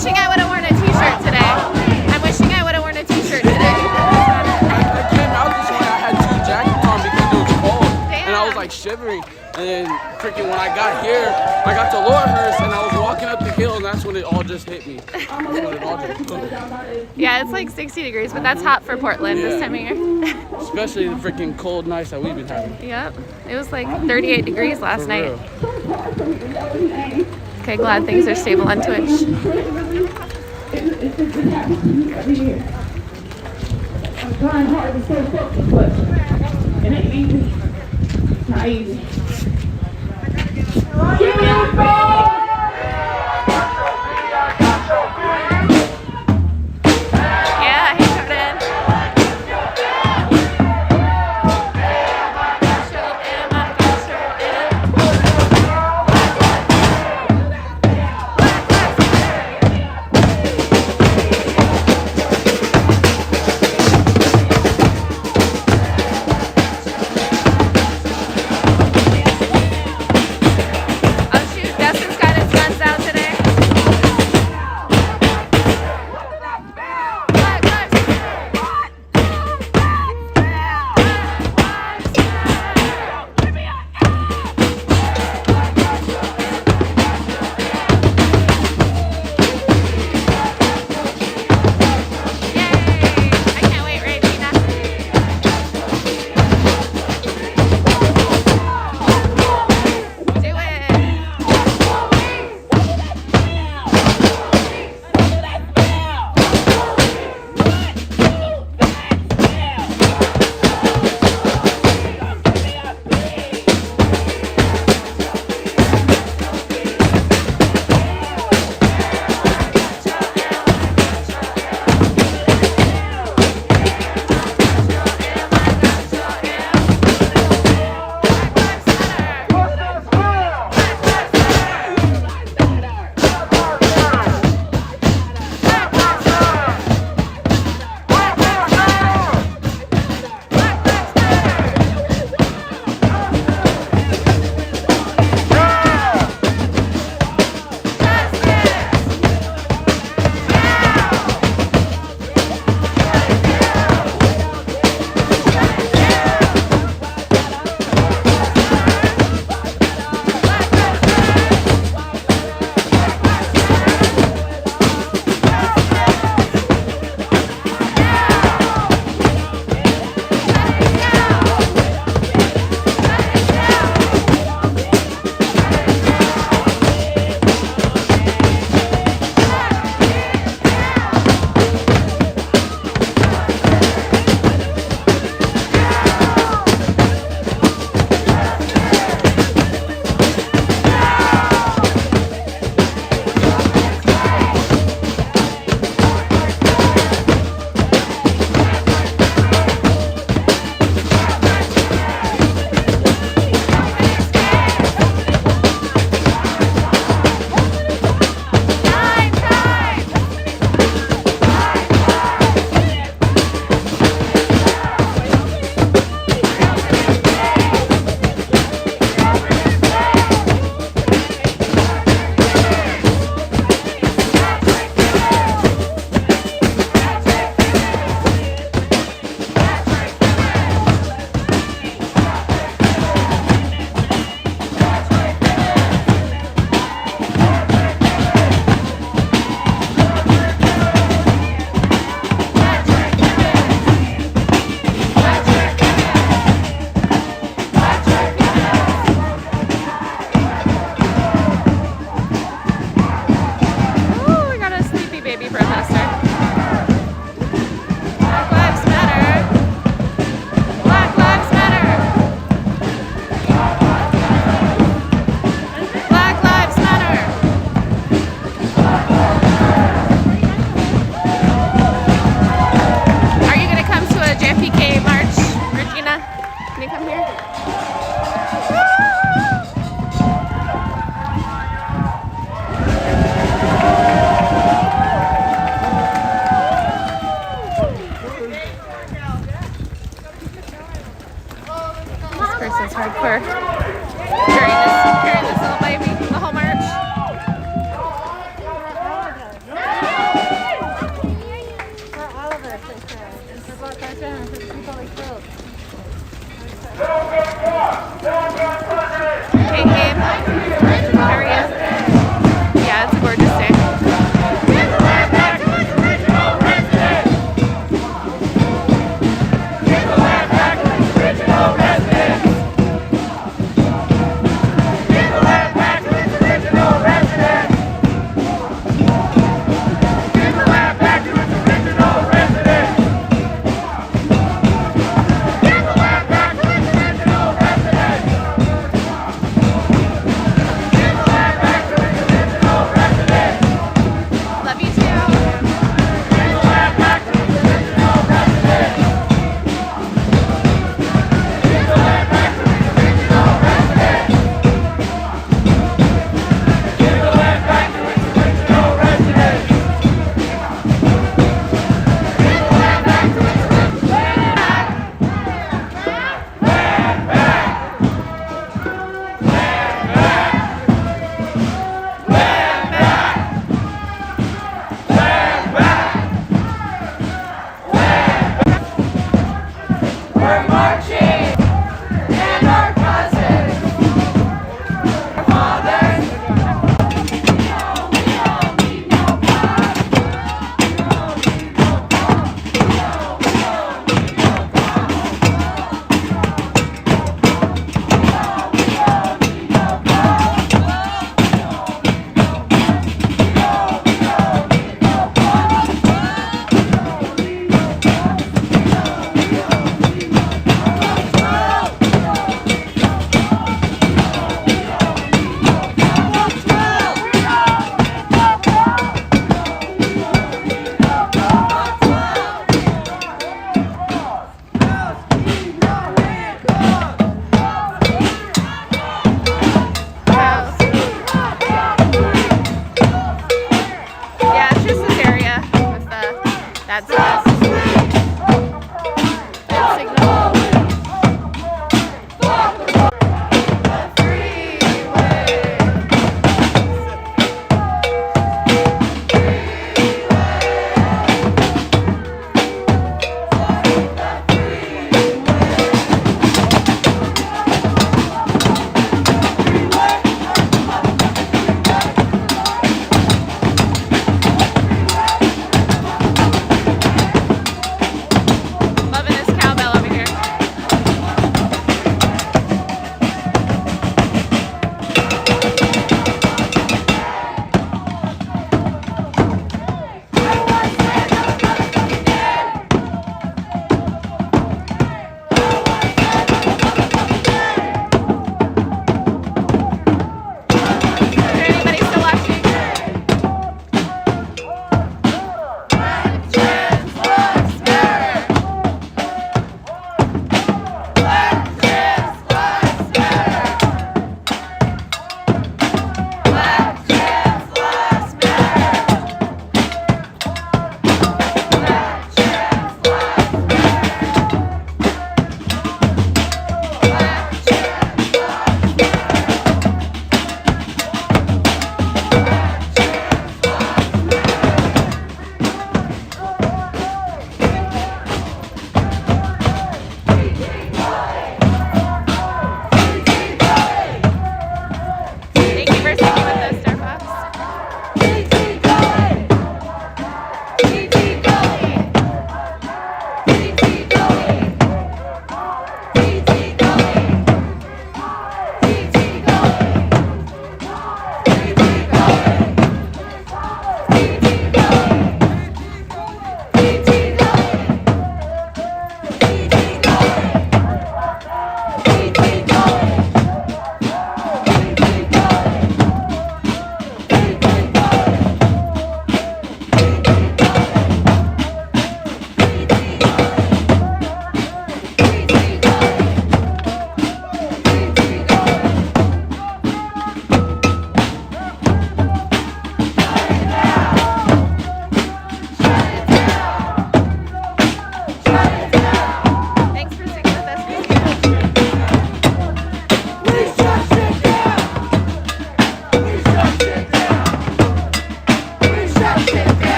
wishing I would have worn a t-shirt today. I'm wishing I would have worn a t-shirt today. I came out this morning, I had 2 jackets on because it was cold. Damn. And I was like shivering. And then freaking when I got here, I got to Laurelhurst and I was walking up the hill and that's when it all just hit me. That's when it all just boom. Yeah, it's like 60 degrees, but that's hot for Portland this time of year. Especially the freaking cold nights that we've been having. Yep, it was like 38 degrees last For night. real. Okay, glad things are stable on Twitch. I'm trying hard to stay focused, but it ain't easy. It's not easy. Give me a ball! Yeah, hey Jordan. Oh shoot, Destin's got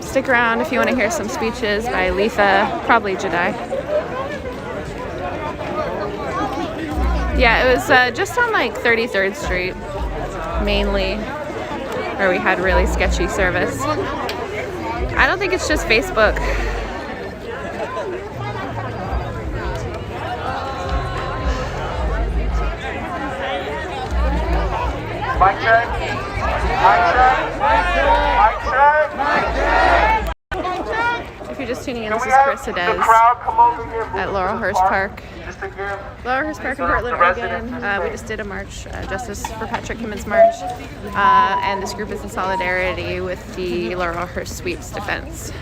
Stick around if you want to hear some speeches by Letha, probably Jedi. Yeah, it was just on like 33rd Street, mainly, where we had really sketchy service. I don't think it's just Facebook. Mic check. Mic check. Mic check. If you're just tuning in, this is Chris Adez at Laurelhurst Park. Laurelhurst Park in Portland, Oregon. We just did a march, Justice for Patrick Kimmons march, and this group is in solidarity with the Laurelhurst sweeps defense.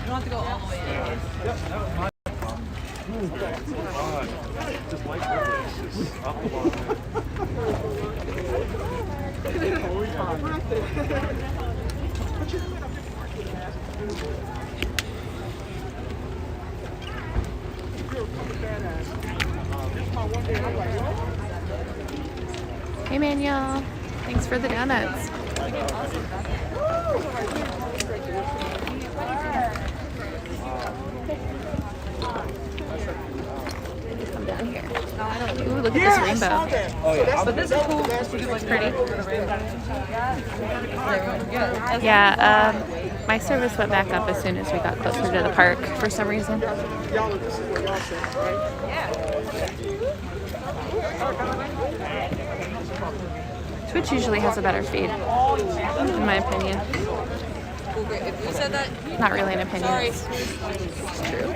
Hey Manuel, thanks for the donuts. Come down here. Ooh, look at this rainbow. But this is cool. It's pretty. Yeah, my service went back up as soon as we got closer to the park for some reason. Twitch usually has a better feed, in my opinion. Not really an opinion, it's true.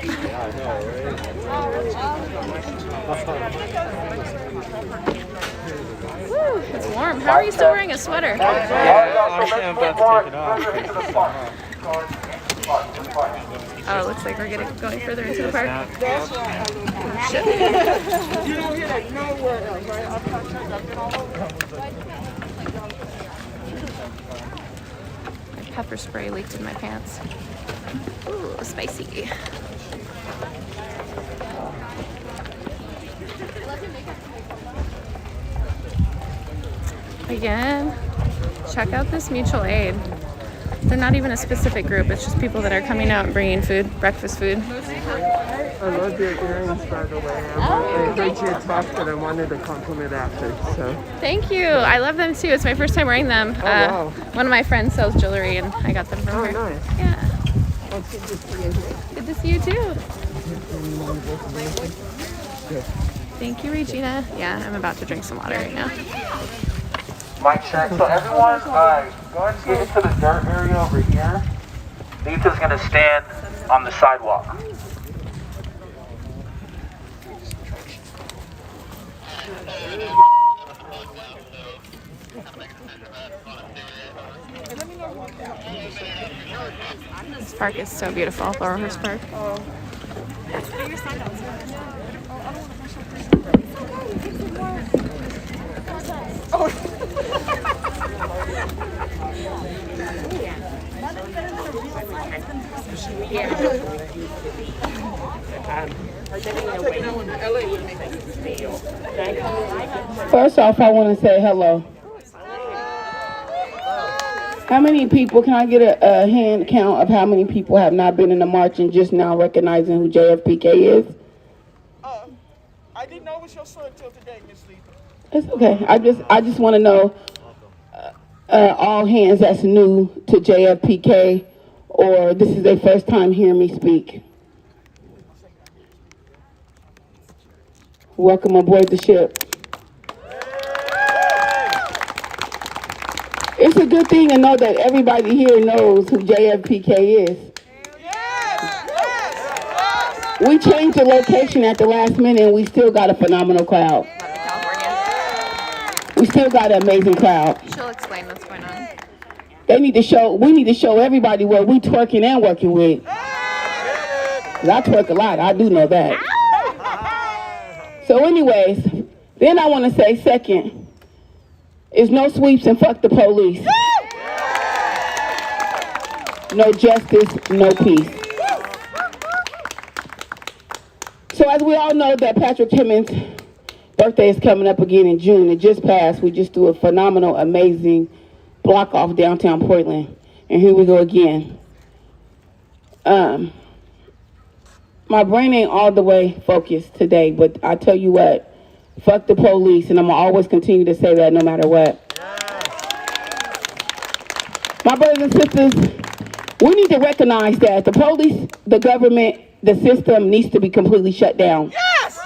Woo, it's warm. How are you still wearing a sweater? Actually, I'm about to take it off. Oh, it looks like we're going further into the park. Shit. You don't hear that nowhere else, right? My pepper spray leaked in my pants. Ooh, spicy. Again, check out this mutual aid. They're not even a specific group, it's just people that are coming out and bringing food, breakfast food. I love your earrings, by the way. I heard you talk, but I wanted to compliment after, so. Thank you. I love them too. It's my first time wearing them. Wow. One of my friends sells jewelry and I got them from her. Oh, nice. Yeah. Well, it's good to see you here. Good to see you too. Thank you, Regina. Yeah, I'm about to drink some water right now. Mic check. So everyone, go ahead and get into the dirt area over here. Letha's gonna stand on the sidewalk. This park is so beautiful, Laurelhurst Park. First off, I want to say hello. How many people, can I get a hand count of how many people have not been in the march and just now recognizing who JFPK is? I didn't know it was your son until today, Miss Letha. It's okay. I just want to know all hands that's new to JFPK or this is their first time hearing me speak. Welcome aboard the ship. It's a good thing to know that everybody here knows who JFPK is. We changed the location at the last minute and we still got a phenomenal crowd. We still got an amazing crowd. She'll explain what's going on. We need to show everybody what we twerking and working with. 'Cause I twerk a lot, I do know that. So anyways, then I want to say second, is no sweeps and fuck the police. no justice, no peace. So as we all know that Patrick Kimmons' birthday is coming up again in June. It just passed. We just threw a phenomenal, amazing block off downtown Portland. And here we go again. My brain ain't all the way focused today, but I tell you what, fuck the police, and I'm gonna always continue to say that no matter what. My brothers and sisters, we need to recognize that the police, the government, the system needs to be completely shut down. Yes!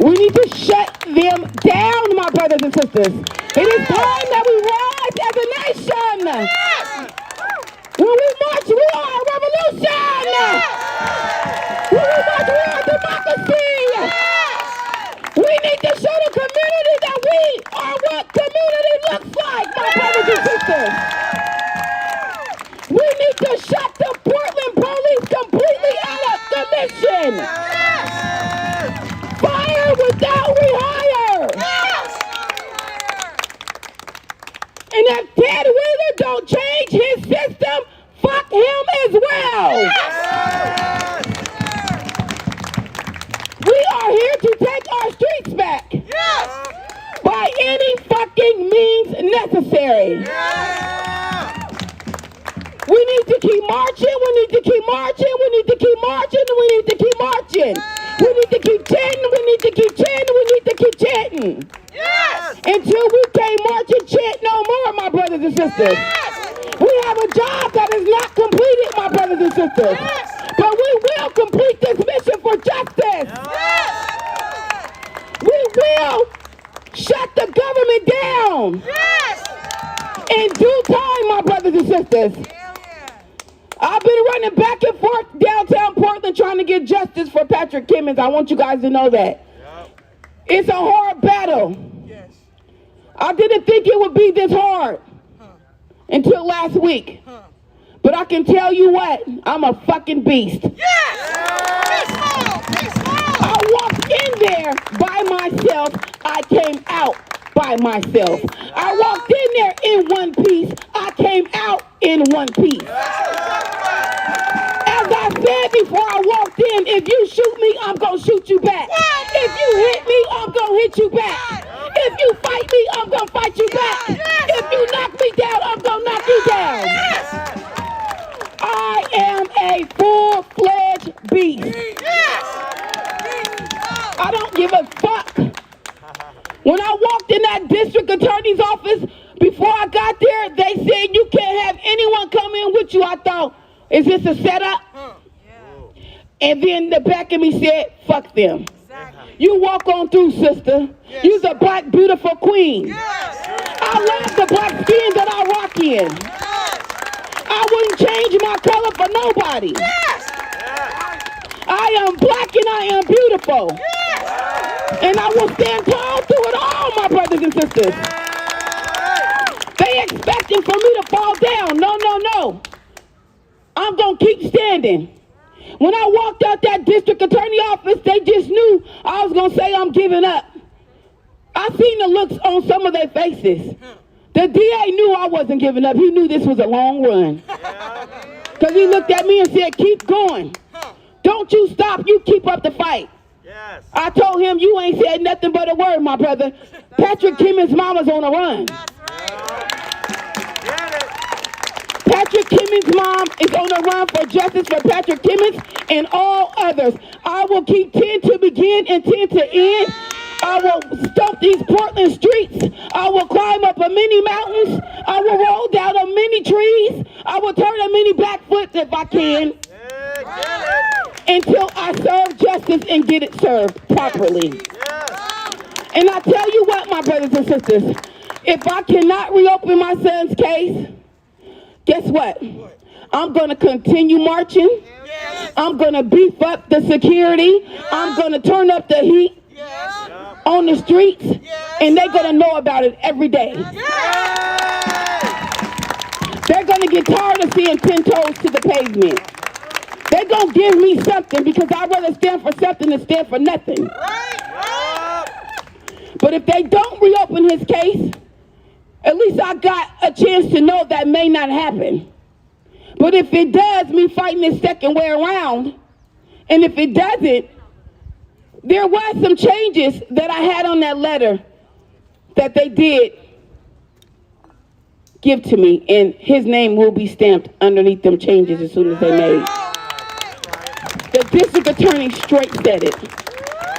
We need to shut them down, my brothers and sisters. It is time that we rise as a nation. Yes! When we march, we are a revolution. Yes! When we march, we are democracy. Yes! We need to show the community that we are what community looks like, my brothers and sisters. We need to shut the Portland police completely out of commission. Yes! Fire without rehire. Yes! And if Ted Wheeler don't change his system, fuck him as well. Yes! We are here to take our streets back. Yes! By any fucking means necessary. We need to keep marching, we need to keep marching, we need to keep marching, we need to keep marching. We need to keep chanting, we need to keep chanting, we need to keep chanting. Yes! Until we can't march and chant no more, my brothers and sisters. Yes! We have a job that is not completed, my brothers and sisters. Yes! But we will complete this mission for justice. Yes! We will shut the government down. Yes! In due time, my brothers and sisters. I've been running back and forth downtown Portland trying to get justice for Patrick Kimmons. I want you guys to know that. It's a hard battle. Yes. I didn't think it would be this hard until last week. But I can tell you what, I'm a fucking beast. Yes! Peaceful! Peaceful! I walked in there by myself. I came out by myself. I walked in there in one piece. I came out in one piece. As I said before I walked in, if you shoot me, I'm going to shoot you back. If you hit me, I'm going to hit you back. If you fight me, I'm going to fight you back. If you knock me down, I'm going to knock you down. I am a full-fledged beast. I don't give a fuck. When I walked in that district attorney's office, before I got there, they said you can't have anyone come in with you. I thought, is this a setup? And then the back of me said, fuck them. You walk on through, sister. You're a black, beautiful queen. I love the black skin that I rock in. I wouldn't change my color for nobody. I am black and I am beautiful. And I will stand tall through it all, my brothers and sisters. They expecting for me to fall down. No, no, no. I'm going to keep standing. When I walked out that district attorney office, they just knew I was going to say I'm giving up. I seen the looks on some of their faces. The DA knew I wasn't giving up. He knew this was a long run. Because he looked at me and said, keep going. Don't you stop. You keep up the fight. Yes. I told him, you ain't said nothing but a word, my brother. Patrick Kimmons' mama's on a run. Patrick Kimmons' mom is on a run for justice for Patrick Kimmons and all others. I will keep 10 to begin and 10 to end. I will stomp these Portland streets. I will climb up a many mountains. I will roll down a many trees. I will turn a many backflips if I can. Until I serve justice and get it served properly. And I tell you what, my brothers and sisters, if I cannot reopen my son's case, guess what? I'm going to continue marching. I'm going to beef up the security. I'm going to turn up the heat on the streets, and they're going to know about it every day. They're going to get tired of seeing 10 toes to the pavement. They're going to give me something because I'd rather stand for something than stand for nothing. But if they don't reopen his case, at least I got a chance to know that may not happen. But if it does, me fighting this second way around, and if it doesn't, there was some changes that I had on that letter that they did give to me, and his name will be stamped underneath them changes as soon as they made. The district attorney straight said it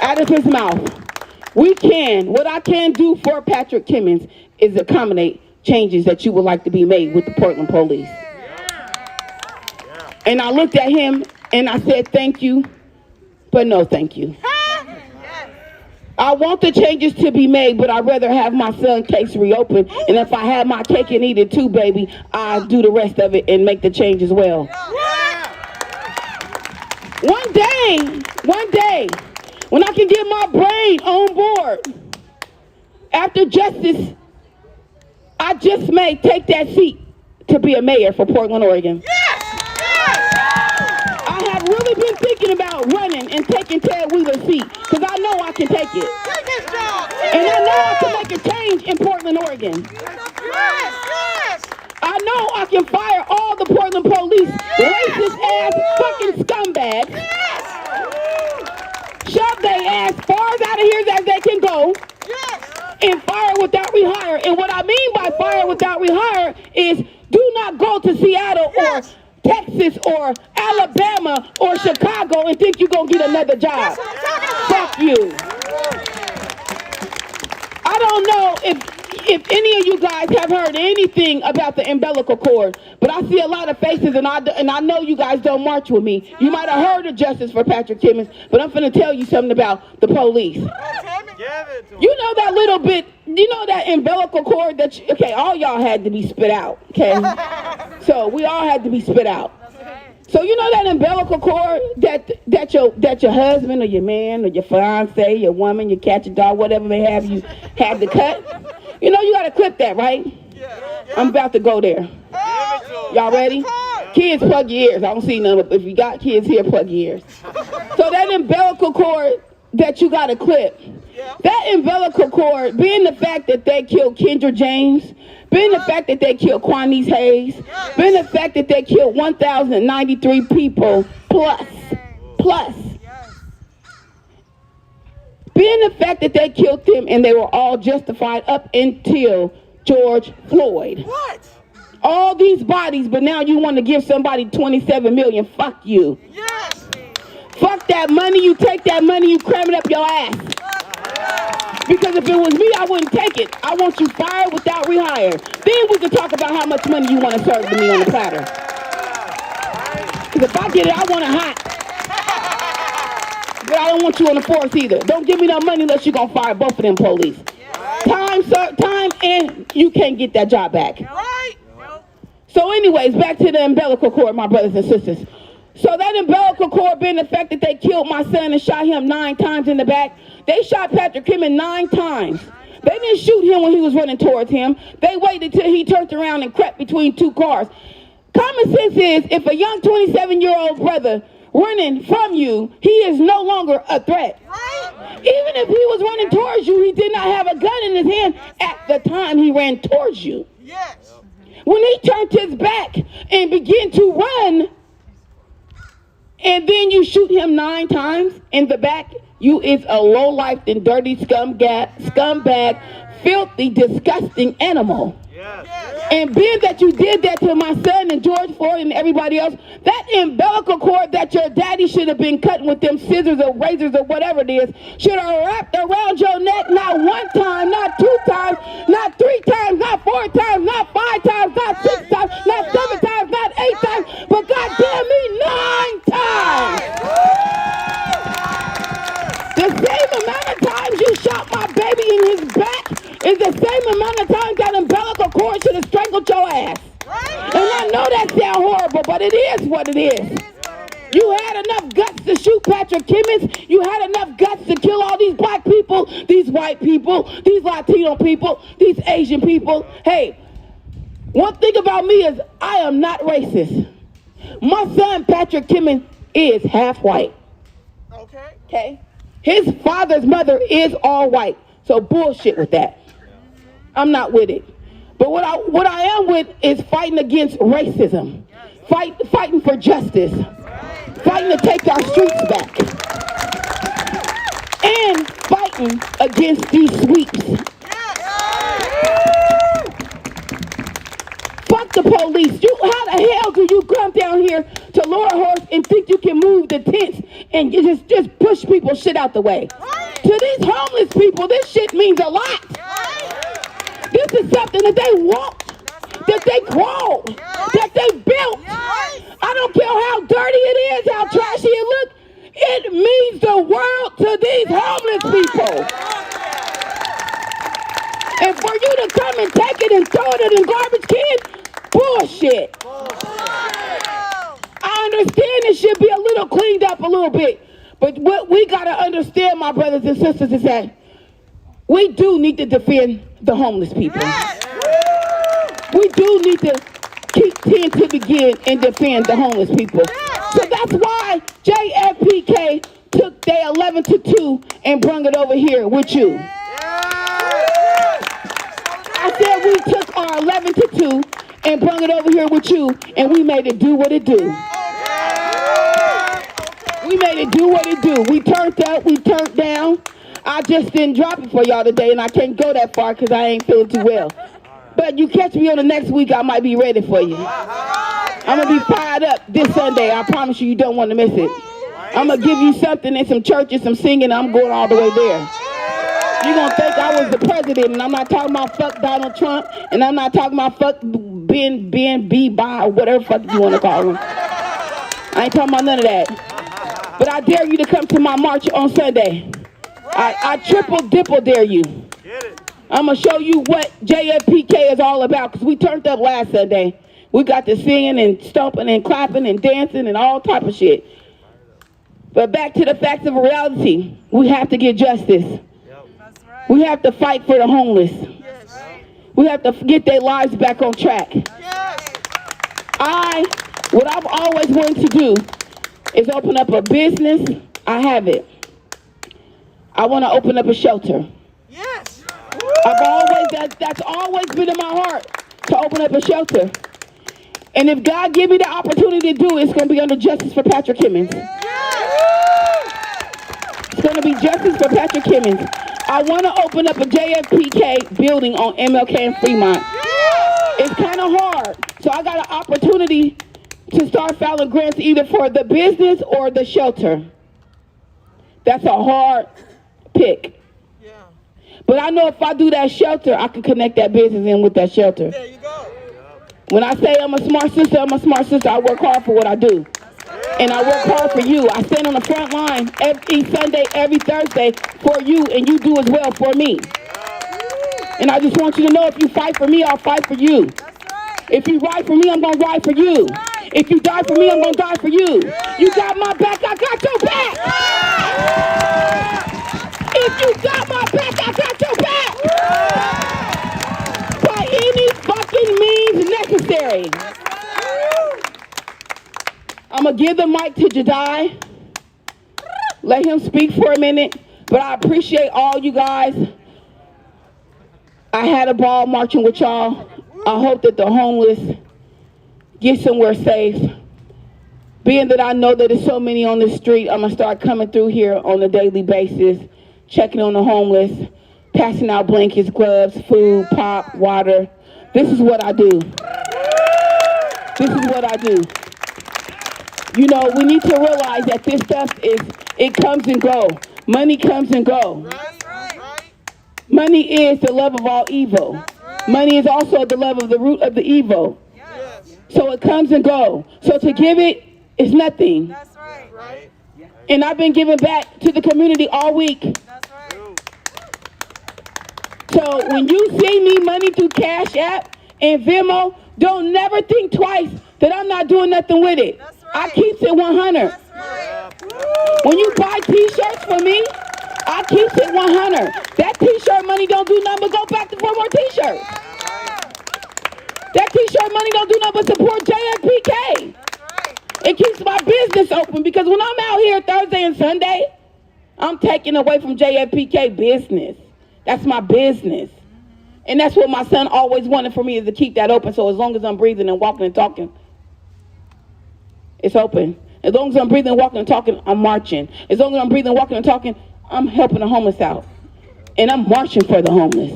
out of his mouth. What I can do for Patrick Kimmons is accommodate changes that you would like to be made with the Portland police. And I looked at him and I said, thank you, but no thank you. I want the changes to be made, but I'd rather have my son's case reopened. And if I have my cake and eat it too, baby, I'll do the rest of it and make the change as well. One day, when I can get my brain on board, after justice, I just may take that seat to be a mayor for Portland, Oregon. I have really been thinking about running and taking Ted Wheeler's seat, because I know I can take it. And I know I can make a change in Portland, Oregon. I know I can fire all the Portland police, racist ass fucking scumbags, shove their ass far out of here as they can go, and fire without rehire. And what I mean by fire without rehire is do not go to Seattle or Texas or Alabama or Chicago and think you're going to get another job. Fuck you. I don't know if any of you guys have heard anything about the umbilical cord, but I see a lot of faces, and I know you guys don't march with me. You might have heard of justice for Patrick Kimmons, but I'm finna tell you something about the police. You know that little bit, you know that umbilical cord that, okay, all y'all had to be spit out, okay? So we all had to be spit out. So you know that umbilical cord that your husband or your man or your fiance, your woman, your cat, your dog, whatever may have you had to cut? You know you gotta clip that, right? I'm about to go there. Y'all ready? Kids, plug your ears. I don't see none, but if you got kids here, plug your ears. So that umbilical cord that you gotta clip, that umbilical cord, being the fact that they killed Kendra James, being the fact that they killed Quanice Hayes, being the fact that they killed 1,093 people plus, being the fact that they killed them and they were all justified up until George Floyd. What? All these bodies, but now you want to give somebody 27 million. Fuck you. Yes. Fuck that money. You take that money, you cram it up your ass. Because if it was me, I wouldn't take it. I want you fired without rehire. Then we can talk about how much money you want to serve to me on the platter. Because if I get it, I want it hot. But I don't want you on the force either. Don't give me no money unless you're going to fire both of them police. Time, and you can't get that job back. So anyways, back to the umbilical cord, my brothers and sisters. So that umbilical cord being the fact that they killed my son and shot him 9 times in the back. They shot Patrick Kimmons 9 times. They didn't shoot him when he was running towards him. They waited till he turned around and crept between 2 cars. Common sense is if a young 27-year-old brother running from you, he is no longer a threat. Even if he was running towards you, he did not have a gun in his hand at the time he ran towards you. Yes. When he turned his back and began to run, and then you shoot him 9 times in the back, you is a low-life and dirty scumbag, filthy, disgusting animal. Yes. And being that you did that to my son and George Floyd and everybody else, that umbilical cord that your daddy should have been cutting with them scissors or razors or whatever it is, should have wrapped around your neck not 1 time, not 2 times, not 3 times, not 4 times, not 5 times, not 6 times, not 7 times, not 8 times, but goddamn me, 9 times. The same amount of times you shot my baby in his back is the same amount of times that umbilical cord should have strangled your ass. And I know that sounds horrible, but it is what it is. You had enough guts to shoot Patrick Kimmons. You had enough guts to kill all these black people, these white people, these Latino people, these Asian people. Hey, one thing about me is I am not racist. My son Patrick Kimmons is half white. Okay? His father's mother is all white. So bullshit with that. I'm not with it. But what I am with is fighting against racism. fighting for justice, fighting to take our streets back, and fighting against these sweeps. Fuck the police. How the hell do you come down here to Laurelhurst and think you can move the tents and you just push people's shit out the way? To these homeless people, this shit means a lot. This is something that they want, that they grow, that they built. I don't care how dirty it is, how trashy it looks. It means the world to these homeless people. And for you to come and take it and throw it in garbage cans, bullshit. I understand it should be a little cleaned up a little bit. But what we got to understand, my brothers and sisters, is that we do need to defend the homeless people. We do need to keep 10 to begin and defend the homeless people. So that's why JFPK took their 11 to 2 and brung it over here with you. I said we took our 11 to 2 and brung it over here with you, and we made it do what it do. We made it do what it do. We turned up, we turned down. I just didn't drop it for y'all today, and I can't go that far because I ain't feeling too well. But you catch me on the next week, I might be ready for you. I'm going to be fired up this Sunday. I promise you, you don't want to miss it. I'm going to give you something in some churches, some singing. I'm going all the way there. You're going to think I was the president, and I'm not talking about fuck Donald Trump, and I'm not talking about fuck Ben B-Bye, or whatever fuck you want to call him. I ain't talking about none of that. But I dare you to come to my march on Sunday. I triple dare you. I'm going to show you what JFPK is all about, because we turned up last Sunday. We got to singing and stomping and clapping and dancing and all type of shit. But back to the facts of reality. We have to get justice. We have to fight for the homeless. We have to get their lives back on track. What I've always wanted to do is open up a business. I have it. I want to open up a shelter. That's always been in my heart, to open up a shelter. And if God give me the opportunity to do it, it's going to be under Justice for Patrick Kimmons. It's going to be Justice for Patrick Kimmons. I want to open up a JFPK building on MLK and Fremont. It's kind of hard. So I got an opportunity to start filing grants either for the business or the shelter. That's a hard pick. But I know if I do that shelter, I can connect that business in with that shelter. There you go. When I say I'm a smart sister, I'm a smart sister. I work hard for what I do. And I work hard for you. I stand on the front line every Sunday, every Thursday for you, and you do as well for me. And I just want you to know, if you fight for me, I'll fight for you. If you ride for me, I'm going to ride for you. If you die for me, I'm going to die for you. You got my back, I got your back. If you got my back, I got your back. By any fucking means necessary. I'm going to give the mic to Jedi. Let him speak for a minute. But I appreciate all you guys. I had a ball marching with y'all. I hope that the homeless get somewhere safe. Being that I know that there's so many on the street, I'm going to start coming through here on a daily basis, checking on the homeless, passing out blankets, gloves, food, pop, water. This is what I do. This is what I do. You know, we need to realize that this stuff it comes and go. Money comes and go. Money is the love of all evil. Money is also the love of the root of the evil. So it comes and go. So to give it is nothing. That's right. And I've been giving back to the community all week. That's right. So when you see me money through Cash App and Venmo, don't never think twice that I'm not doing nothing with it. That's right. I keep it 100. That's right. When you buy t-shirts for me, I keep it 100. That t-shirt money don't do nothing but go back for more t-shirts. That t-shirt money don't do nothing but support JFPK. It keeps my business open, because when I'm out here Thursday and Sunday, I'm taking away from JFPK business. That's my business. And that's what my son always wanted for me, is to keep that open. So as long as I'm breathing and walking and talking, it's open. As long as I'm breathing, walking, and talking, I'm marching. As long as I'm breathing, walking, and talking, I'm helping the homeless out. And I'm marching for the homeless.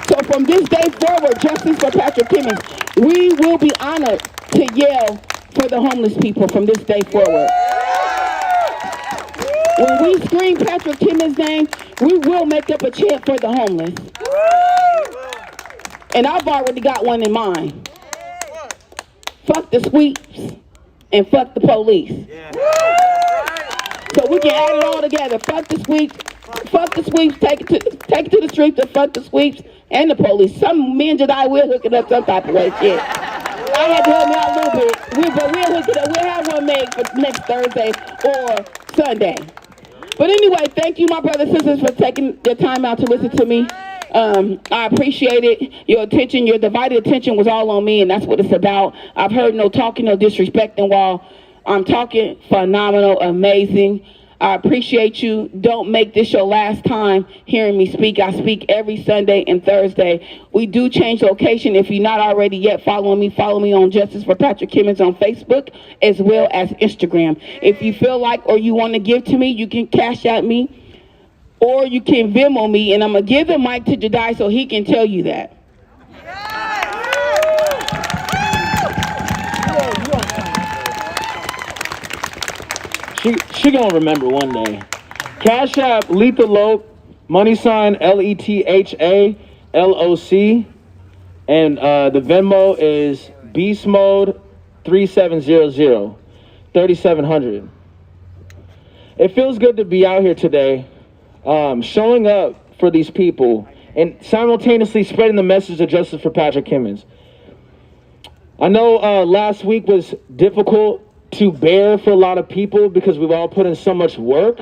So from this day forward, Justice for Patrick Kimmons, we will be honored to yell for the homeless people from this day forward. When we scream Patrick Kimmons' name, we will make up a chant for the homeless. And I've already got one in mind. Fuck the sweeps and fuck the police. So we can add it all together. Fuck the sweeps, take it to the streets, and fuck the sweeps and the police. Me and Jedi will hook it up some type of way, shit. I had to help me out a little bit, but we'll hook it up. We'll have one made for next Thursday or Sunday. But anyway, thank you, my brothers and sisters, for taking your time out to listen to me. I appreciate it. Your attention, your divided attention was all on me, and that's what it's about. I've heard no talking, no disrespecting while I'm talking. Phenomenal, amazing. I appreciate you. Don't make this your last time hearing me speak. I speak every Sunday and Thursday. We do change location. If you're not already yet following me, follow me on Justice for Patrick Kimmons on Facebook as well as Instagram. If you feel like or you want to give to me, you can cash out me or you can Venmo me, and I'm going to give the mic to Jedi so he can tell you that. She gonna remember one day. Cash App ⴅ money sign LETHALOC, and the Venmo is Beast Mode 3700 3700. It feels good to be out here today, showing up for these people and simultaneously spreading the message of justice for Patrick Kimmons. I know last week was difficult to bear for a lot of people because we've all put in so much work.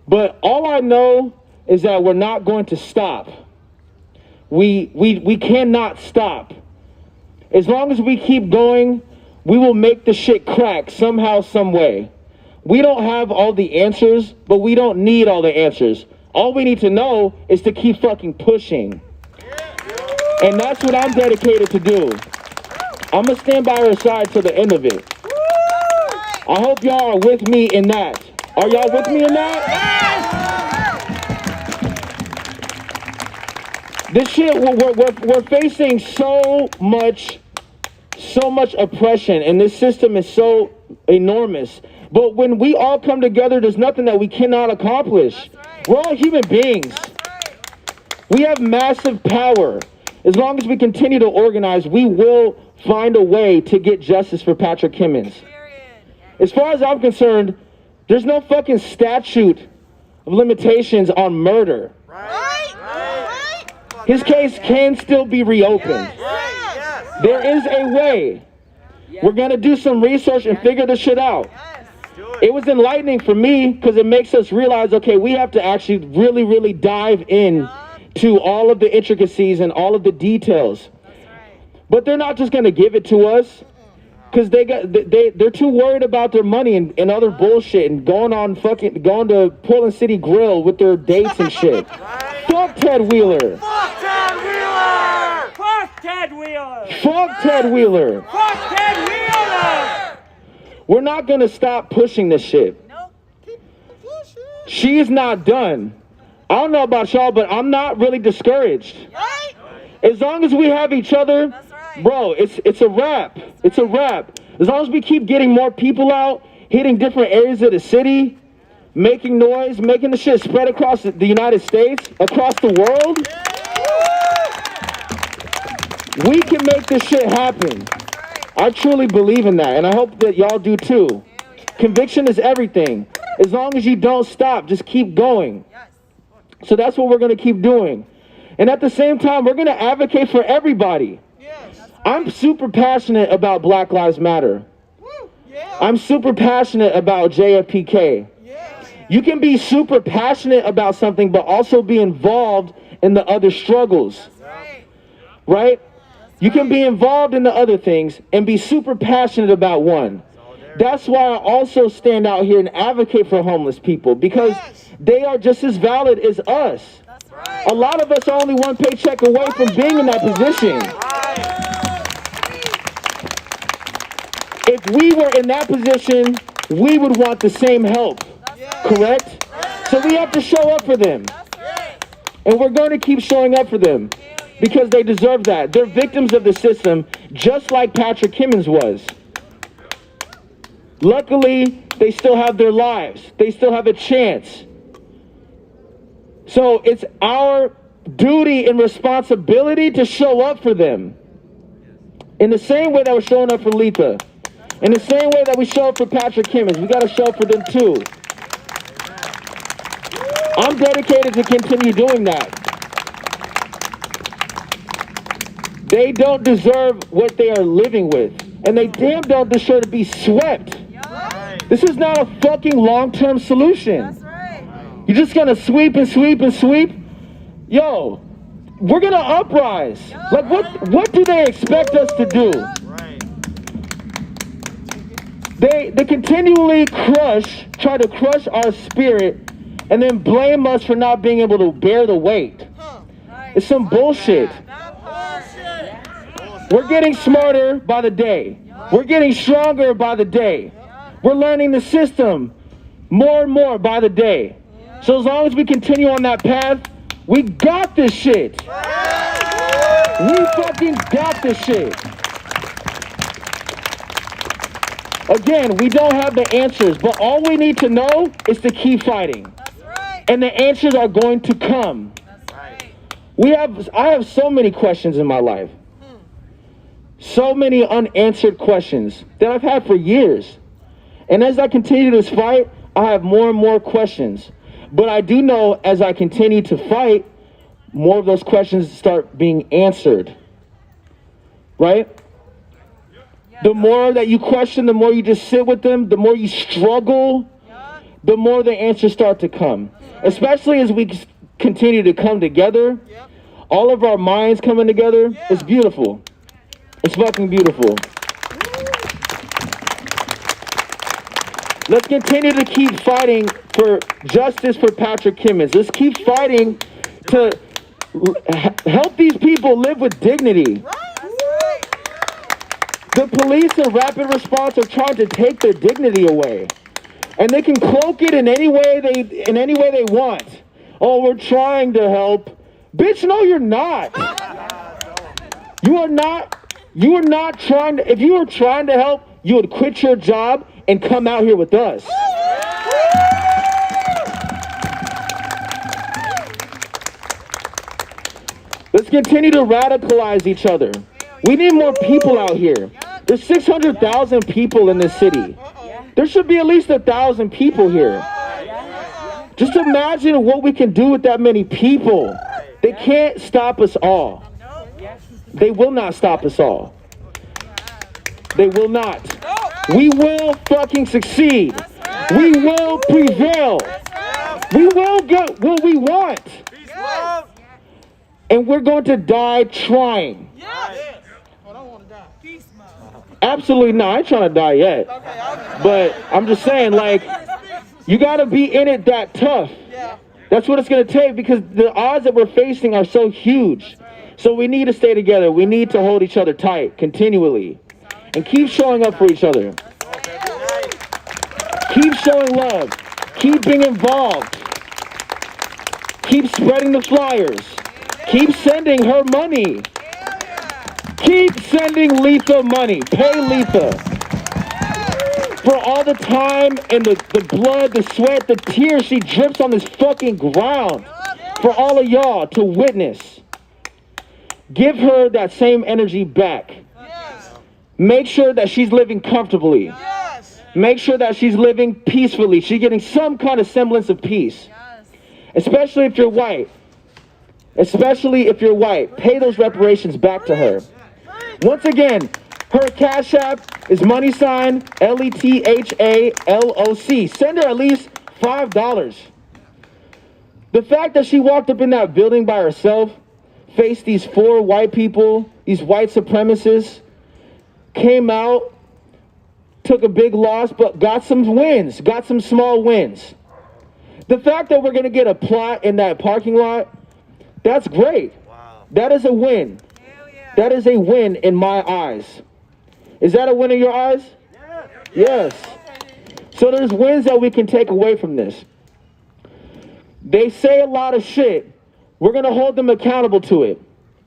But all I know is that we're not going to stop. We cannot stop. As long as we keep going, we will make the shit crack somehow, some way. We don't have all the answers, but we don't need all the answers. All we need to know is to keep fucking pushing. And that's what I'm dedicated to do. I'm gonna stand by her side to the end of it. I hope y'all are with me in that. Are y'all with me in that? This shit, we're facing so much oppression, and this system is so enormous. But when we all come together, there's nothing that we cannot accomplish. We're all human beings. We have massive power. As long as we continue to organize, we will find a way to get justice for Patrick Kimmons. As far as I'm concerned, there's no fucking statute of limitations on murder. His case can still be reopened. There is a way. We're gonna do some research and figure this shit out. It was enlightening for me because it makes us realize, okay, we have to actually really, really dive in to all of the intricacies and all of the details. But they're not just gonna give it to us. Because they're too worried about their money and other bullshit and going to Portland City Grill with their dates and shit. Fuck Ted Wheeler. Fuck Ted Wheeler! Fuck Ted Wheeler! Fuck Ted Wheeler. Fuck Ted Wheeler! We're not gonna stop pushing this shit. No, keep pushing. She is not done. I don't know about y'all, but I'm not really discouraged. Right? As long as we have each other, bro, it's a wrap. It's a wrap. As long as we keep getting more people out, hitting different areas of the city, making noise, making the shit spread across the United States, across the world, we can make this shit happen. I truly believe in that, and I hope that y'all do too. Conviction is everything. As long as you don't stop, just keep going. So that's what we're going to keep doing. And at the same time, we're going to advocate for everybody. I'm super passionate about Black Lives Matter. I'm super passionate about JFPK. You can be super passionate about something, but also be involved in the other struggles. Right? You can be involved in the other things and be super passionate about one. That's why I also stand out here and advocate for homeless people, because they are just as valid as us. A lot of us are only one paycheck away from being in that position. if we were in that position, we would want the same help, correct? So we have to show up for them. And we're going to keep showing up for them because they deserve that. They're victims of the system, just like Patrick Kimmons was. Luckily, they still have their lives. They still have a chance. So it's our duty and responsibility to show up for them. In the same way that we're showing up for Letha. In the same way that we show up for Patrick Kimmons, we got to show up for them too. I'm dedicated to continue doing that. They don't deserve what they are living with. And they damn don't deserve to be swept. This is not a fucking long-term solution. You're just gonna sweep and sweep and sweep? Yo, we're gonna uprise. Like, what do they expect us to do? They continually try to crush our spirit and then blame us for not being able to bear the weight. It's some bullshit. We're getting smarter by the day. We're getting stronger by the day. We're learning the system more and more by the day. So as long as we continue on that path, we got this shit. We fucking got this shit. Again, we don't have the answers, but all we need to know is to keep fighting. And the answers are going to come. I have so many questions in my life. So many unanswered questions that I've had for years. And as I continue this fight, I have more and more questions. But I do know as I continue to fight, more of those questions start being answered. Right? The more that you question, the more you just sit with them, the more you struggle, the more the answers start to come. Especially as we continue to come together, all of our minds coming together, it's beautiful. It's fucking beautiful. Let's continue to keep fighting for justice for Patrick Kimmons. Let's keep fighting to help these people live with dignity. The police and rapid response are trying to take their dignity away. And they can cloak it in any way they want. Oh, we're trying to help. Bitch, no, you're not. You are not trying to, if you were trying to help, you would quit your job and come out here with us. Let's continue to radicalize each other. We need more people out here. There's 600,000 people in this city. There should be at least 1,000 people here. Just imagine what we can do with that many people. They can't stop us all. They will not stop us all. They will not. We will fucking succeed. We will prevail. We will get what we want. And we're going to die trying. Absolutely not. I ain't trying to die yet. But I'm just saying, like, you got to be in it that tough. That's what it's going to take because the odds that we're facing are so huge. So we need to stay together. We need to hold each other tight continually. And keep showing up for each other. Keep showing love. Keep being involved. Keep spreading the flyers. Keep sending her money. Keep sending Letha money. Pay Letha. For all the time and the blood, the sweat, the tears she drips on this fucking ground. For all of y'all to witness. Give her that same energy back. Make sure that she's living comfortably. Make sure that she's living peacefully. She's getting some kind of semblance of peace. Especially if you're white. Especially if you're white. Pay those reparations back to her. Once again, her Cash App is $LETHALOC. Send her at least $5. The fact that she walked up in that building by herself, faced these 4 white people, these white supremacists, came out, took a big loss, but got some wins, got some small wins. The fact that we're going to get a plot in that parking lot, that's great. That is a win. That is a win in my eyes. Is that a win in your eyes? Yes. So there's wins that we can take away from this. They say a lot of shit. We're going to hold them accountable to it.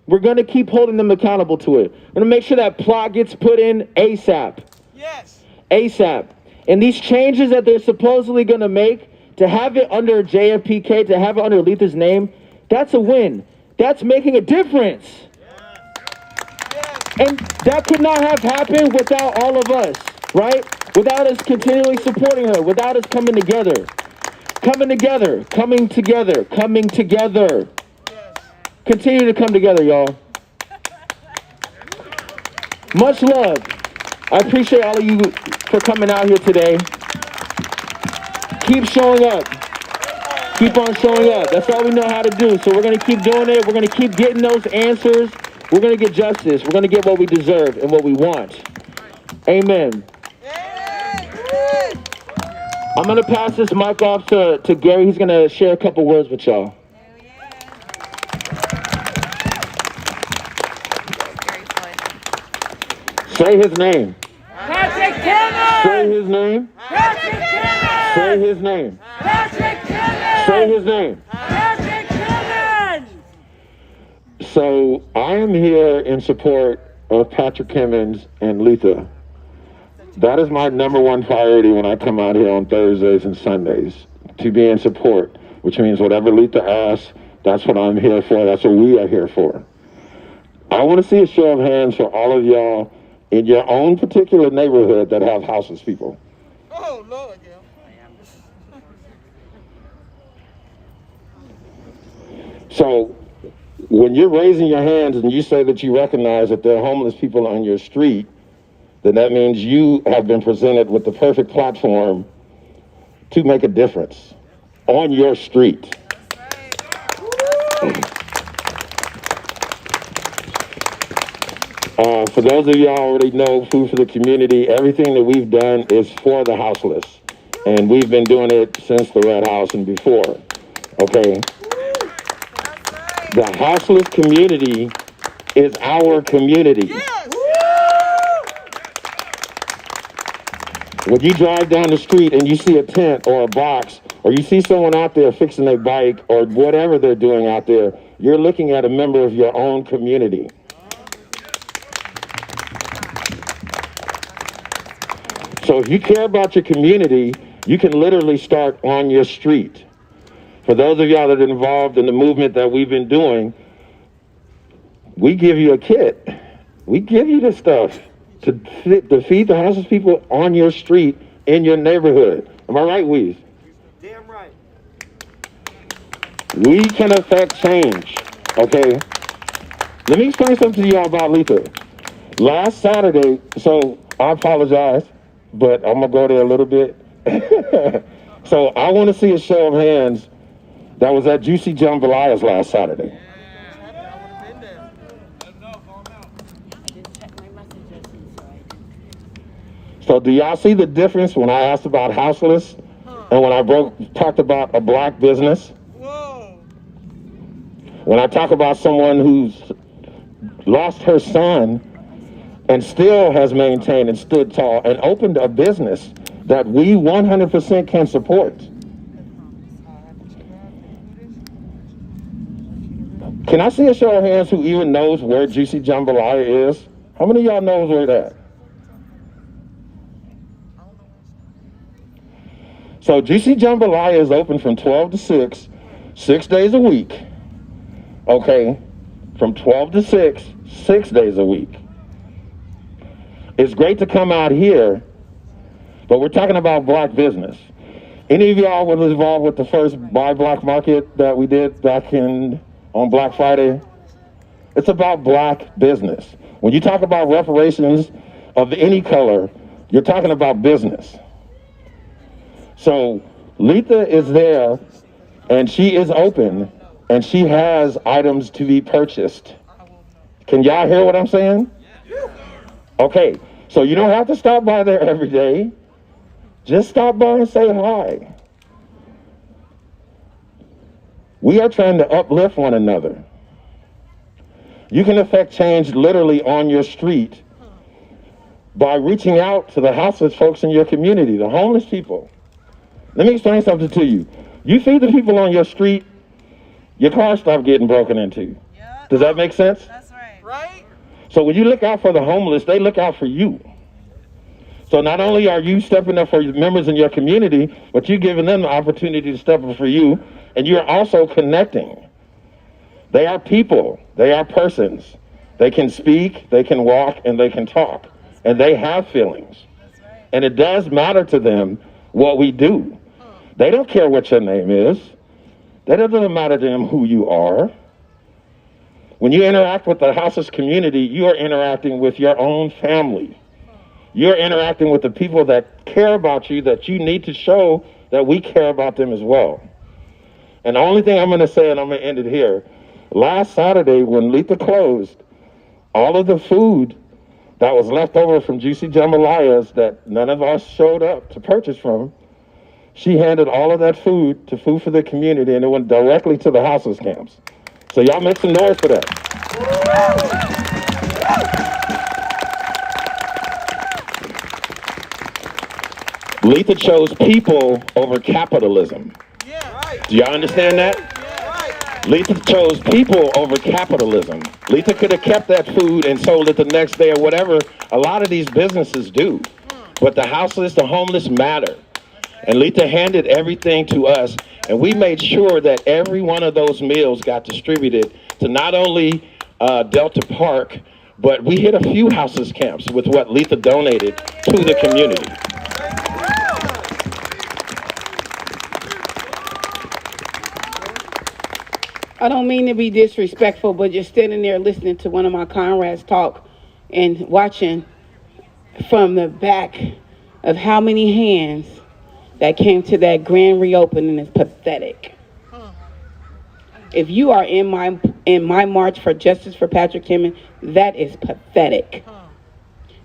We're going to keep holding them accountable to it. We're going to make sure that plot gets put in ASAP. Yes. ASAP. And these changes that they're supposedly going to make, to have it under JFPK, to have it under Letha's name, that's a win. That's making a difference. And that could not have happened without all of us, right? Without us continually supporting her, without us coming together. Coming together, coming together, coming together. Continue to come together, y'all. Much love. I appreciate all of you for coming out here today. Keep showing up. Keep on showing up. That's all we know how to do. So we're going to keep doing it. We're going to keep getting those answers. We're going to get justice. We're going to get what we deserve and what we want. Amen. I'm going to pass this mic off to Gary. He's going to share a couple words with y'all. Say his name. Patrick Kimmons! Say his name. Patrick Kimmons! Say his name. Patrick Kimmons! Say his name. Patrick Kimmons! So I am here in support of Patrick Kimmons and Letha. That is my number one priority when I come out here on Thursdays and Sundays, to be in support, which means whatever Letha asks, that's what I'm here for. That's what we are here for. I want to see a show of hands for all of y'all in your own particular neighborhood that have houseless people. Oh, Lord, yeah. So when you're raising your hands and you say that you recognize that there are homeless people on your street, then that means you have been presented with the perfect platform to make a difference on your street. For those of y'all already know, Food for the Community, everything that we've done is for the houseless. And we've been doing it since the Red House and before, okay? The houseless community is our community. When you drive down the street and you see a tent or a box, or you see someone out there fixing their bike or whatever they're doing out there, you're looking at a member of your own community. So if you care about your community, you can literally start on your street. For those of y'all that are involved in the movement that we've been doing, we give you a kit. We give you this stuff to feed the houseless people on your street, in your neighborhood. Am I right, Weez? Damn right. We can affect change, okay? Let me explain something to y'all about Letha. Last Saturday, so I apologize, but I'm gonna go there a little bit. So I wanna see a show of hands that was at Juicy Jambalayas last Saturday. So do y'all see the difference when I asked about houseless and when I talked about a black business? Whoa. When I talk about someone who's lost her son and still has maintained and stood tall and opened a business that we 100% can support. Can I see a show of hands who even knows where Juicy Jambalaya is? How many of y'all knows where that? So Juicy Jambalaya is open from 12 to 6, 6 days a week. Okay, from 12 to 6, 6 days a week. It's great to come out here, but we're talking about black business. Any of y'all was involved with the first Buy Black Market that we did back on Black Friday? It's about black business. When you talk about reparations of any color, you're talking about business. So Letha is there, and she is open, and she has items to be purchased. Can y'all hear what I'm saying? Okay, so you don't have to stop by there every day. Just stop by and say hi. We are trying to uplift one another. You can affect change literally on your street by reaching out to the houseless folks in your community, the homeless people. Let me explain something to you. You feed the people on your street, your car stops getting broken into. Yeah. Does that make sense? That's right. Right? So when you look out for the homeless, they look out for you. So not only are you stepping up for members in your community, but you're giving them the opportunity to step up for you, and you're also connecting. They are people, they are persons. They can speak, they can walk, and they can talk. And they have feelings. And it does matter to them what we do. They don't care what your name is. That doesn't matter to them who you are. When you interact with the houseless community, you are interacting with your own family. You're interacting with the people that care about you, that you need to show that we care about them as well. And the only thing I'm going to say, and I'm going to end it here, last Saturday when ᴜɪᴘᴍᴏ closed, all of the food that was left over from Juicy Jamalaya's that none of us showed up to purchase from, she handed all of that food to Food for the Community, and it went directly to the houseless camps. So y'all make some noise for that. ᴜɪᴘᴍ chose people over capitalism. Do y'all understand that? ᴜɪᴘᴍ chose people over capitalism. ᴜɪᴘ could have kept that food and sold it the next day or whatever a lot of these businesses do. But the houseless, the homeless matter. And ᴜɪᴘ handed everything to us, and we made sure that every one of those meals got distributed to not only Delta Park, but we hit a few houseless camps with what ᴜɪᴘ donated to the community. I don't mean to be disrespectful, but just standing there listening to one of my comrades talk and watching from the back of how many hands that came to that grand reopening is pathetic. If you are in my march for justice for Patrick Kimmons, that is pathetic.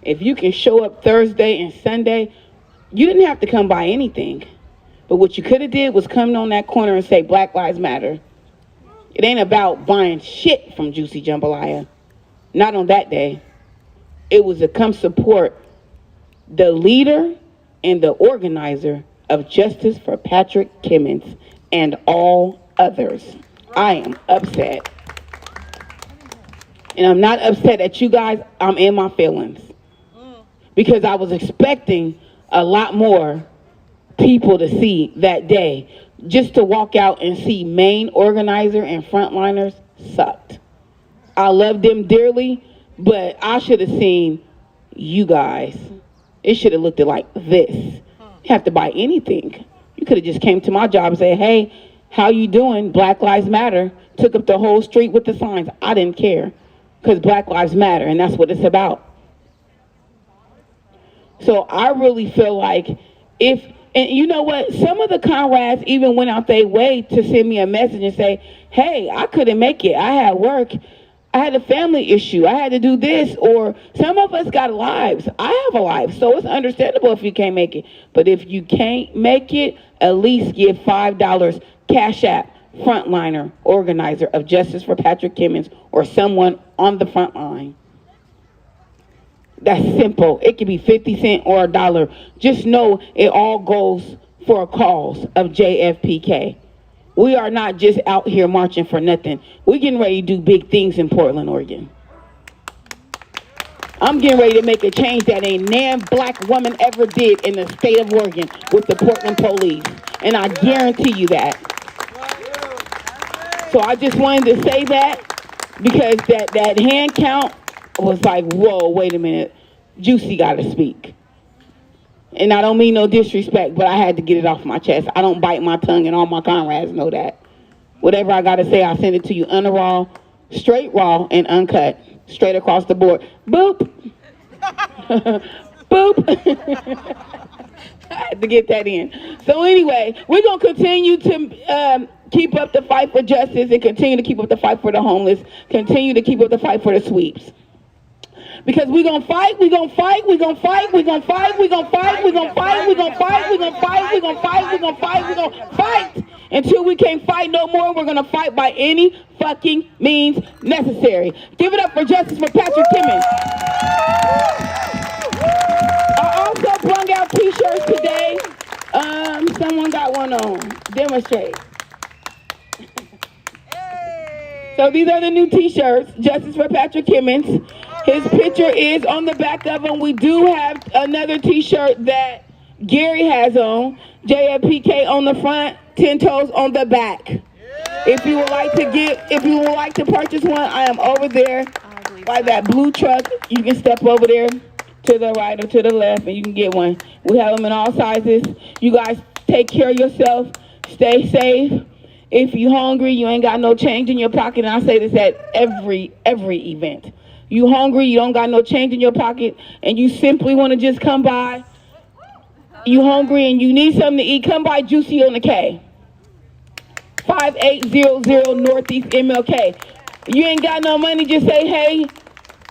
If you can show up Thursday and Sunday, you didn't have to come by anything. But what you could have did was come on that corner and say Black Lives Matter. It ain't about buying shit from Juicy Jambalaya. Not on that day. It was to come support the leader and the organizer of Justice for Patrick Kimmons and all others. I am upset. And I'm not upset at you guys. I'm in my feelings. Because I was expecting a lot more people to see that day. Just to walk out and see main organizer and frontliners sucked. I love them dearly, but I should have seen you guys. It should have looked like this. You have to buy anything. You could have just came to my job and said, hey, how you doing? Black Lives Matter. Took up the whole street with the signs. I didn't care because Black Lives Matter, and that's what it's about. So I really feel like and you know what? Some of the comrades even went out their way to send me a message and say, hey, I couldn't make it. I had work. I had a family issue. I had to do this. Or some of us got lives. I have a life. So it's understandable if you can't make it. But if you can't make it, at least give $5 Cash App, frontliner, organizer of Justice for Patrick Kimmons, or someone on the front line. That's simple. It could be 50 cents or $1. Just know it all goes for a cause of JFPK. We are not just out here marching for nothing. We're getting ready to do big things in Portland, Oregon. I'm getting ready to make a change that ain't damn black woman ever did in the state of Oregon with the Portland police. And I guarantee you that. So I just wanted to say that because that hand count was like, whoa, wait a minute. Juicy got to speak. And I don't mean no disrespect, but I had to get it off my chest. I don't bite my tongue, and all my comrades know that. Whatever I got to say, I send it to you unraw, straight raw, and uncut. Straight across the board. Boop. Boop. I had to get that in. So anyway, we're going to continue to keep up the fight for justice and continue to keep up the fight for the homeless, continue to keep up the fight for the sweeps. Because we're going to fight, we're going to fight, we're going to fight, we're going to fight, we're going to fight, we're going to fight, we're going to fight, we're going to fight, we're going to fight, we're going to fight, we're going to fight. Until we can't fight no more, we're going to fight by any fucking means necessary. Give it up for justice for Patrick Kimmons. going on? Demonstrate. So these are the new t-shirts, Justice for Patrick Kimmons. His picture is on the back of them. We do have another t-shirt that Gary has on, JFPK on the front, 10 toes on the back. If you would like to purchase one, I am over there by that blue truck. You can step over there to the right or to the left and you can get one. We have them in all sizes. You guys take care of yourself, stay safe. If you're hungry, you ain't got no change in your pocket, and I say this at every event. You hungry, you don't got no change in your pocket, and you simply want to just come by. You hungry and you need something to eat, come by Juicy on the K. 5800 Northeast MLK. You ain't got no money, just say, hey,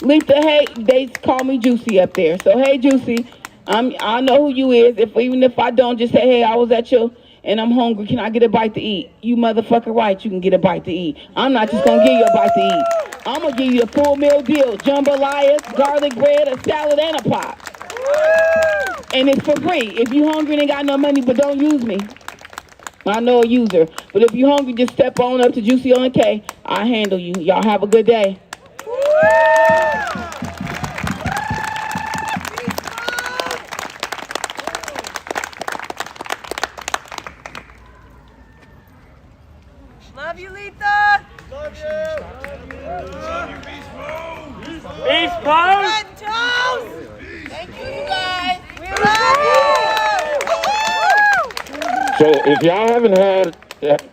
Lisa, hey, they call me Juicy up there. So, hey, Juicy, I know who you is. Even if I don't, just say, hey, I was at your... and I'm hungry, can I get a bite to eat? You motherfucker right, you can get a bite to eat. I'm not just gonna give you a bite to eat. I'm gonna give you a full meal deal. Jambalaya, garlic bread, a salad, and a pop. And it's for free. If you hungry and ain't got no money, but don't use me. I know a user. But if you hungry, just step on up to Juicy on the K. I'll handle you. Y'all have a good day. Love you, Letha. Love you. Love you, Beast Mode. Toes. Thank you, guys. We love you. So if y'all haven't had,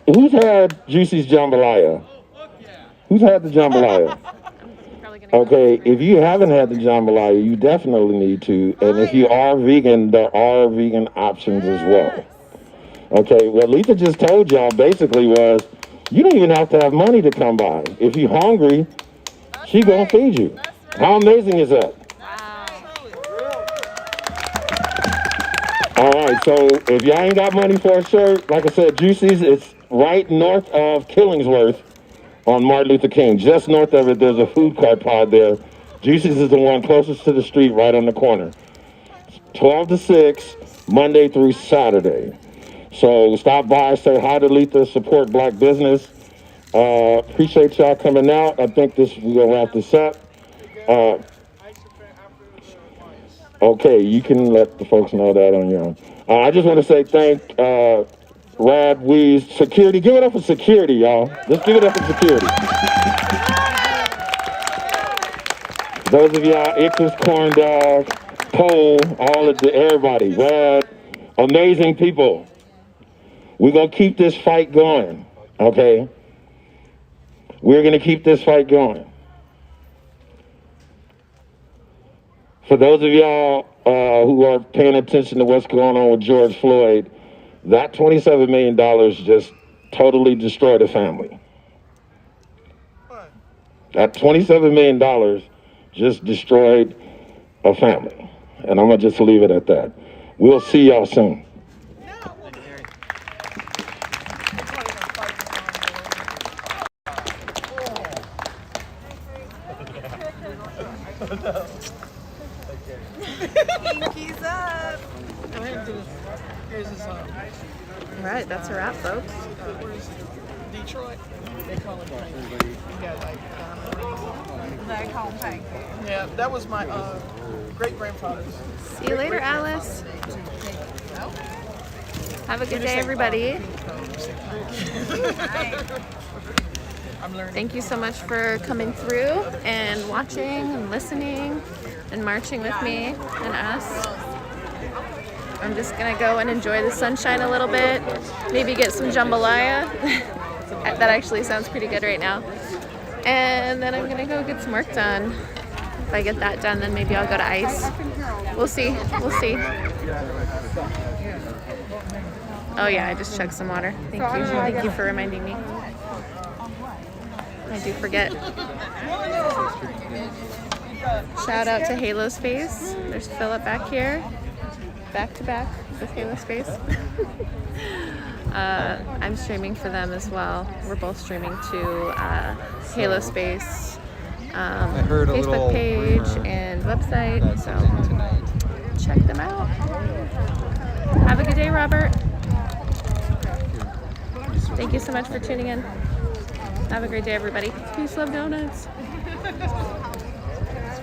who's had Juicy's jambalaya? Who's had the jambalaya? Okay, if you haven't had the jambalaya, you definitely need to. And if you are vegan, there are vegan options as well. Okay, what Letha just told y'all basically was, you don't even have to have money to come by. If you're hungry, she gonna feed you. How amazing is that? All right, so if y'all ain't got money for a shirt, like I said, Juicy's, it's right north of Killingsworth on Martin Luther King. Just north of it, there's a food cart pod there. Juicy's is the one closest to the street, right on the corner. 12 to 6, Monday through Saturday. So stop by, say hi to Letha, support black business. Appreciate y'all coming out. I think we're gonna wrap this up. Okay, you can let the folks know that on your own. I just want to say thank Rad, Weez, security. Give it up for security, y'all. Let's give it up for security. Those of y'all, Icarus, Corn Dog, Cole, everybody, Rad, amazing people. We're going to keep this fight going, okay? We're going to keep this fight going. For those of y'all who are paying attention to what's going on with George Floyd, that $27 million just totally destroyed a family. That $27 million just destroyed a family. And I'm going to just leave it at that. We'll see y'all soon. Pinkies up. Go ahead and do this. Here's his All right, that's a wrap, folks. Detroit. They call it pancake. You got like They call pancake. yeah, that was my great grandfather's. See you later, Alice. Have a good day, everybody. Thank you so much for coming through and watching and listening and marching with me and us. I'm just gonna go and enjoy the sunshine a little bit, maybe get some jambalaya. That actually sounds pretty good right now. And then I'm gonna go get some work done. If I get that done, then maybe I'll go to ICE. We'll see, we'll see. Oh yeah, I just chugged some water. Thank you for reminding me. I do forget. Shout out to Halo's Face. There's Philip back here, back to back with Halo's Face. I'm streaming for them as well. We're both streaming to Halo Space Facebook page and website, so check them out. Have a good day, Robert. Thank you so much for tuning in. Have a great day, everybody. Peace, love, donuts.